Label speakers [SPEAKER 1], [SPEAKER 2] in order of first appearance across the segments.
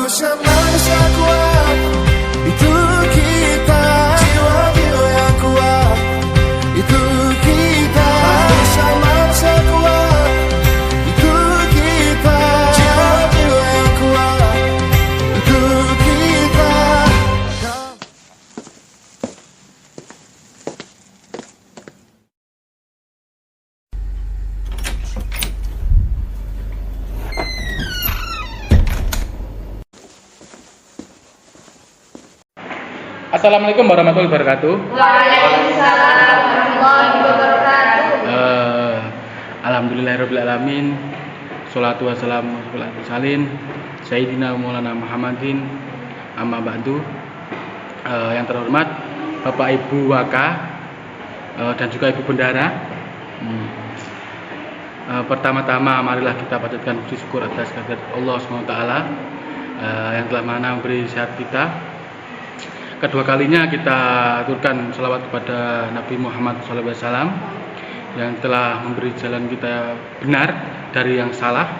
[SPEAKER 1] Manusia manusia kuat, itu kita. Jiwa-jiwa yang kuat, itu kita. Manusia manusia kuat, itu kita. Jiwa-jiwa yang kuat, itu kita.
[SPEAKER 2] Assalamualaikum warahmatullahi wabarakatuh.
[SPEAKER 3] Waalaikumsalam warahmatullahi wabarakatuh.
[SPEAKER 2] Alhamdulillahirabbil alamin. Sholatu wassalamu ala mursalin Sayyidina Maulana Muhammadin. Amma ba'du. Yang terhormat Bapak Ibu Waka dan juga Ibu Bendara. Pertama-tama marilah kita panjatkan puji syukur atas kehadirat Allah SWT yang telah memberi sehat kita. Kedua kalinya kita aturkan salawat kepada Nabi Muhammad SAW yang telah memberi jalan kita benar dari yang salah.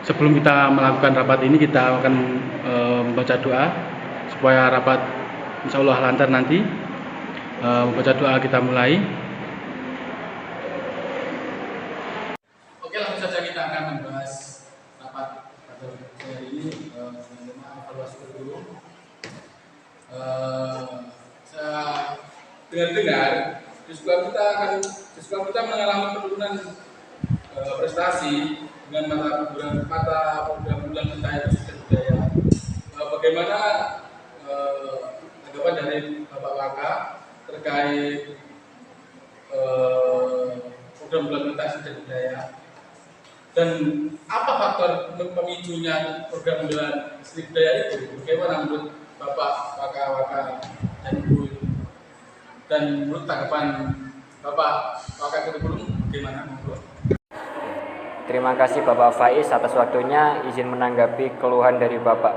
[SPEAKER 2] Sebelum kita melakukan rapat ini, kita akan membaca doa supaya rapat insya Allah lancar nanti. Membaca doa kita mulai. Oke, langsung saja kita akan membahas rapat pada hari ini. Evaluasi kurikulum. Saya dengar di sekolah kita mengalami penurunan prestasi dengan mata program unggulan kita yaitu Sosial Budaya. Bagaimana tanggapan dari Bapak Waka terkait program unggulan kita Sosial Budaya? Dan apa faktor pemicunya program unggulan seni budaya itu? Bagaimana menurut Bapak Waka dan Ibu? Dan menurut tanggapan Bapak Waka kurikulum bagaimana menurut?
[SPEAKER 4] Terima kasih Bapak Faiz atas waktunya, izin menanggapi keluhan dari Bapak.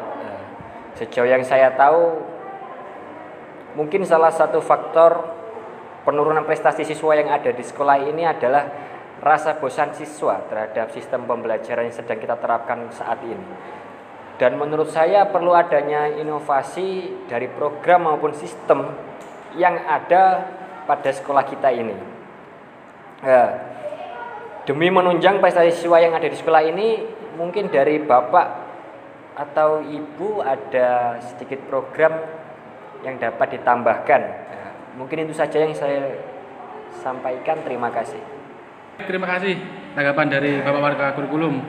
[SPEAKER 4] Sejauh yang saya tahu, mungkin salah satu faktor penurunan prestasi siswa yang ada di sekolah ini adalah rasa bosan siswa terhadap sistem pembelajaran yang sedang kita terapkan saat ini. Dan menurut saya perlu adanya inovasi dari program maupun sistem yang ada pada sekolah kita ini. Demi menunjang prestasi siswa yang ada di sekolah ini, mungkin dari Bapak atau Ibu ada sedikit program yang dapat ditambahkan. Mungkin itu saja yang saya sampaikan. Terima kasih.
[SPEAKER 2] Terima kasih tanggapan dari Bapak Waka kurikulum.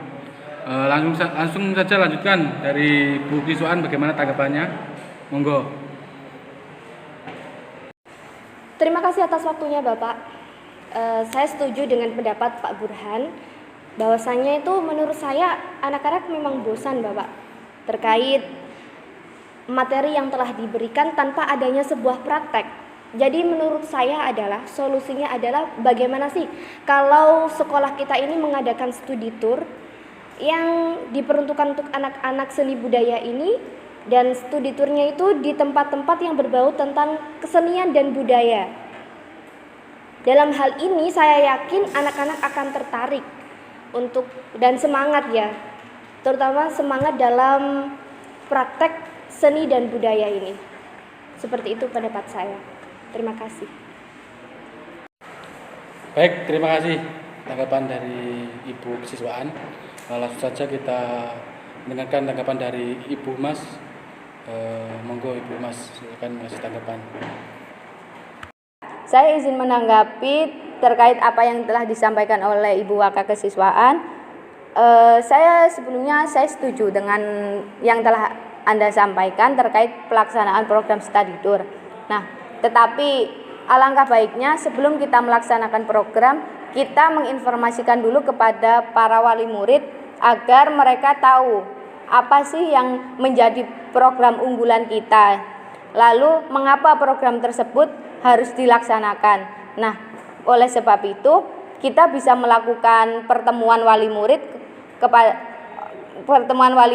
[SPEAKER 2] Langsung saja lanjutkan dari Bu Kiswaan, bagaimana tanggapannya? Monggo.
[SPEAKER 3] Terima kasih atas waktunya Bapak. Saya setuju dengan pendapat Pak Burhan bahwasanya itu menurut saya anak-anak memang bosan Bapak terkait materi yang telah diberikan tanpa adanya sebuah praktek. Jadi menurut saya adalah solusinya adalah bagaimana sih kalau sekolah kita ini mengadakan studi tour yang diperuntukkan untuk anak-anak seni budaya ini, dan studi tournya itu di tempat-tempat yang berbau tentang kesenian dan budaya. Dalam hal ini saya yakin anak-anak akan tertarik untuk dan semangat ya, terutama semangat dalam praktek seni dan budaya ini. Seperti itu pendapat saya. Terima kasih.
[SPEAKER 2] Baik, terima kasih tanggapan dari Ibu Siswaan. Langsung saja kita mendengarkan tanggapan dari Ibu Mas. Monggo Ibu Mas, silakan kasih tanggapan.
[SPEAKER 5] Saya izin menanggapi terkait apa yang telah disampaikan oleh Ibu Waka Kesiswaan. Saya setuju dengan yang telah Anda sampaikan terkait pelaksanaan program study tour. Nah, tetapi alangkah baiknya sebelum kita melaksanakan program, kita menginformasikan dulu kepada para wali murid agar mereka tahu apa sih yang menjadi program unggulan kita. Lalu mengapa program tersebut harus dilaksanakan. Nah, oleh sebab itu kita bisa melakukan pertemuan wali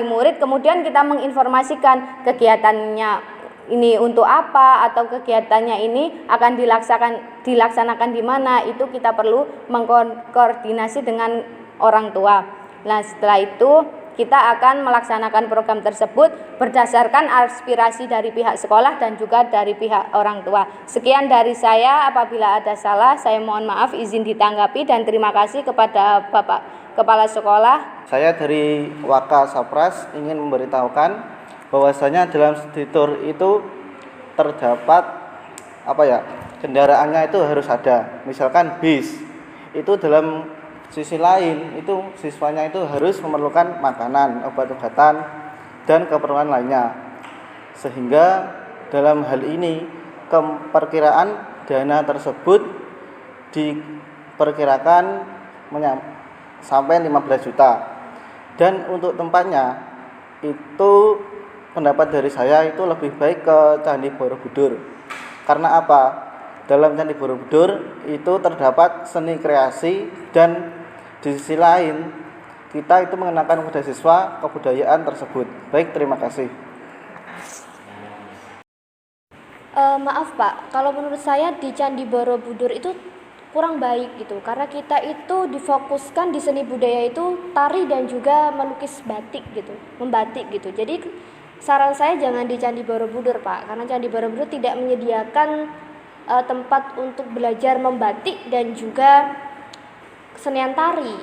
[SPEAKER 5] murid kemudian kita menginformasikan kegiatannya ini untuk apa atau kegiatannya ini akan dilaksanakan di mana. Itu kita perlu mengkoordinasi dengan orang tua. Nah, setelah itu kita akan melaksanakan program tersebut berdasarkan aspirasi dari pihak sekolah dan juga dari pihak orang tua. Sekian dari saya, apabila ada salah saya mohon maaf, izin ditanggapi, dan terima kasih kepada Bapak Kepala Sekolah.
[SPEAKER 6] Saya dari Waka Sapras ingin memberitahukan bahwasanya dalam studi tour itu terdapat kendaraannya itu harus ada. Misalkan bis, itu dalam sisi lain itu siswanya itu harus memerlukan makanan, obat-obatan, dan keperluan lainnya. Sehingga dalam hal ini perkiraan dana tersebut diperkirakan sampai 15 juta. Dan untuk tempatnya itu pendapat dari saya itu lebih baik ke Candi Borobudur. Karena apa? Dalam Candi Borobudur itu terdapat seni kreasi, dan di sisi lain kita itu mengenakan kepada siswa kebudayaan tersebut. Baik, terima kasih.
[SPEAKER 3] Maaf Pak, kalau menurut saya di Candi Borobudur itu kurang baik gitu, karena kita itu difokuskan di seni budaya itu tari dan juga melukis batik gitu, membatik gitu. Jadi saran saya jangan di Candi Borobudur Pak, karena Candi Borobudur tidak menyediakan tempat untuk belajar membatik dan juga kesenian tari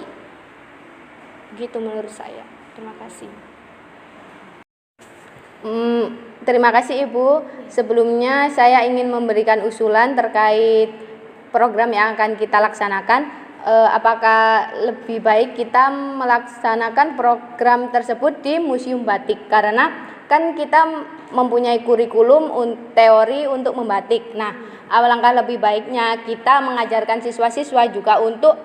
[SPEAKER 3] gitu menurut saya. Terima kasih.
[SPEAKER 5] Terima kasih Ibu. Sebelumnya saya ingin memberikan usulan terkait program yang akan kita laksanakan. Apakah lebih baik kita melaksanakan program tersebut di Museum Batik, karena kan kita mempunyai kurikulum teori untuk membatik. Nah, alangkah lebih baiknya kita mengajarkan siswa-siswa juga untuk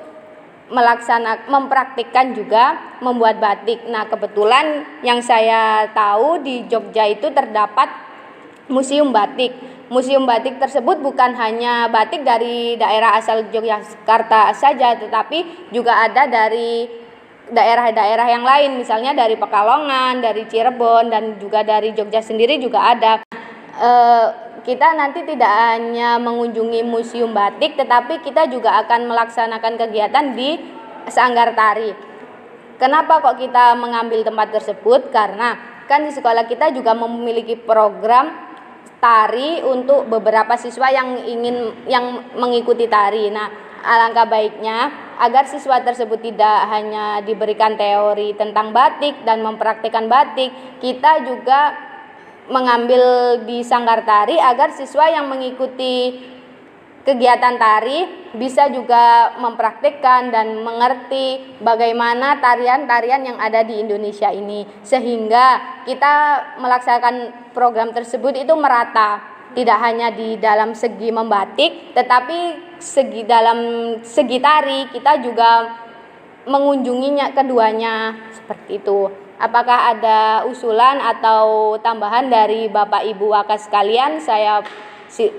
[SPEAKER 5] mempraktikkan juga membuat batik. Nah, kebetulan yang saya tahu di Jogja itu terdapat museum batik. Museum batik tersebut bukan hanya batik dari daerah asal Yogyakarta saja, tetapi juga ada dari daerah-daerah yang lain, misalnya dari Pekalongan, dari Cirebon, dan juga dari Jogja sendiri juga ada. Kita nanti tidak hanya mengunjungi museum batik, tetapi kita juga akan melaksanakan kegiatan di Sanggar Tari. Kenapa kok kita mengambil tempat tersebut? Karena kan di sekolah kita juga memiliki program tari untuk beberapa siswa yang mengikuti tari. Nah, alangkah baiknya agar siswa tersebut tidak hanya diberikan teori tentang batik dan mempraktikkan batik, kita juga mengambil di Sanggar Tari agar siswa yang mengikuti kegiatan tari bisa juga mempraktikkan dan mengerti bagaimana tarian-tarian yang ada di Indonesia ini, sehingga kita melaksanakan program tersebut itu merata, tidak hanya di dalam segi membatik, tetapi dalam segi tari kita juga mengunjunginya keduanya, seperti itu. Apakah ada usulan atau tambahan dari Bapak Ibu Waka sekalian? Saya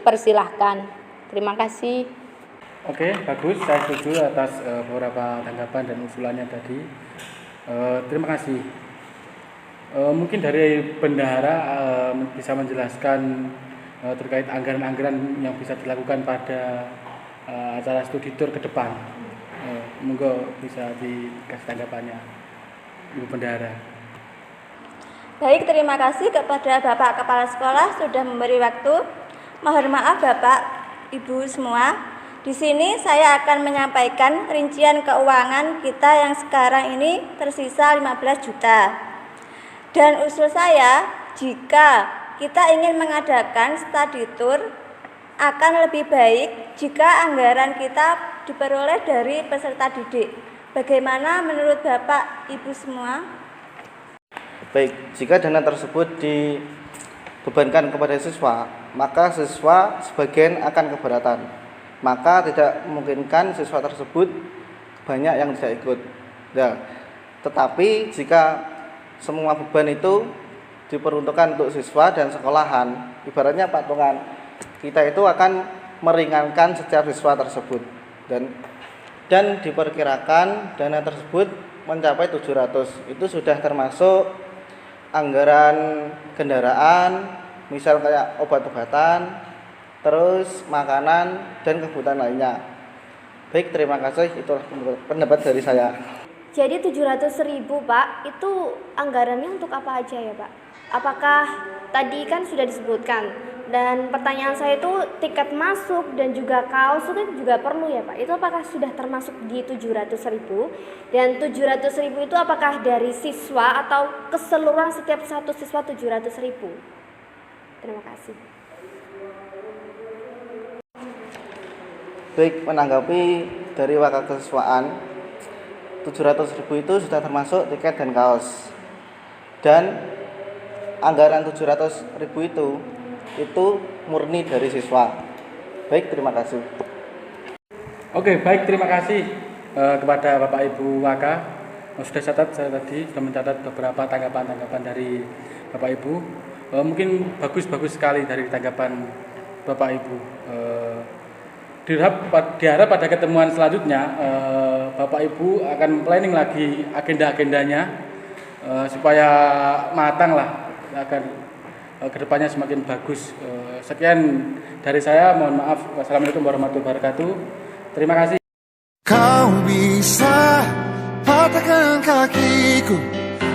[SPEAKER 5] persilahkan. Terima kasih.
[SPEAKER 2] Oke, bagus. Saya setuju atas beberapa tanggapan dan usulannya tadi. Terima kasih. Mungkin dari bendahara bisa menjelaskan terkait anggaran-anggaran yang bisa dilakukan pada acara studi tour ke depan. Monggo bisa dikasih tanggapannya, Ibu Bendahara.
[SPEAKER 7] Baik, terima kasih kepada Bapak Kepala Sekolah sudah memberi waktu. Mohon maaf Bapak, Ibu semua. Di sini saya akan menyampaikan rincian keuangan kita yang sekarang ini tersisa 15 juta. Dan usul saya, jika kita ingin mengadakan study tour, akan lebih baik jika anggaran kita diperoleh dari peserta didik. Bagaimana menurut Bapak, Ibu semua?
[SPEAKER 6] Baik, jika dana tersebut dibebankan kepada siswa, maka siswa sebagian akan keberatan. Maka tidak memungkinkan siswa tersebut banyak yang tidak ikut. Nah, tetapi jika semua beban itu diperuntukkan untuk siswa dan sekolahan, ibaratnya patungan, kita itu akan meringankan setiap siswa tersebut. Dan diperkirakan dana tersebut mencapai 700. Itu sudah termasuk anggaran kendaraan, misal kayak obat-obatan, terus makanan dan kebutuhan lainnya. Baik, terima kasih. Itulah pendapat dari saya.
[SPEAKER 3] Jadi 700.000 Pak, itu anggarannya untuk apa aja ya Pak? Apakah tadi kan sudah disebutkan, dan pertanyaan saya itu tiket masuk dan juga kaos itu kan juga perlu ya Pak, itu apakah sudah termasuk di 700.000? Dan 700.000 itu apakah dari siswa atau keseluruhan setiap satu siswa 700.000? Terima kasih.
[SPEAKER 6] Baik, menanggapi dari wakil kesiswaan, 700.000 itu sudah termasuk tiket dan kaos. Dan anggaran 700.000 itu murni dari siswa. Baik, terima kasih.
[SPEAKER 2] Oke, baik, terima kasih kepada Bapak Ibu Waka. Sudah catat, saya tadi sudah mencatat beberapa tanggapan-tanggapan dari Bapak Ibu. Mungkin bagus-bagus sekali dari tanggapan Bapak Ibu. Diharap pada ketemuan selanjutnya Bapak Ibu akan planning lagi agenda-agendanya supaya matang lah, agar kedepannya semakin bagus. Sekian dari saya, mohon maaf. Wassalamualaikum warahmatullahi wabarakatuh. Terima kasih.
[SPEAKER 1] Kau bisa patahkan kakiku,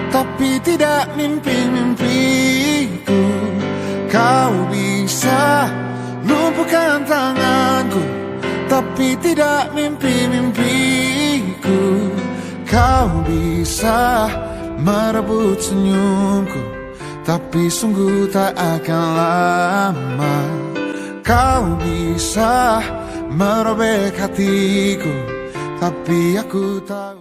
[SPEAKER 1] tapi tidak mimpi-mimpiku. Kau bisa lumpuhkan tanganku, tapi tidak mimpi-mimpiku. Kau bisa merebut senyumku, tapi sungguh tak akan lama. Kau bisa merobek hatiku, tapi aku tahu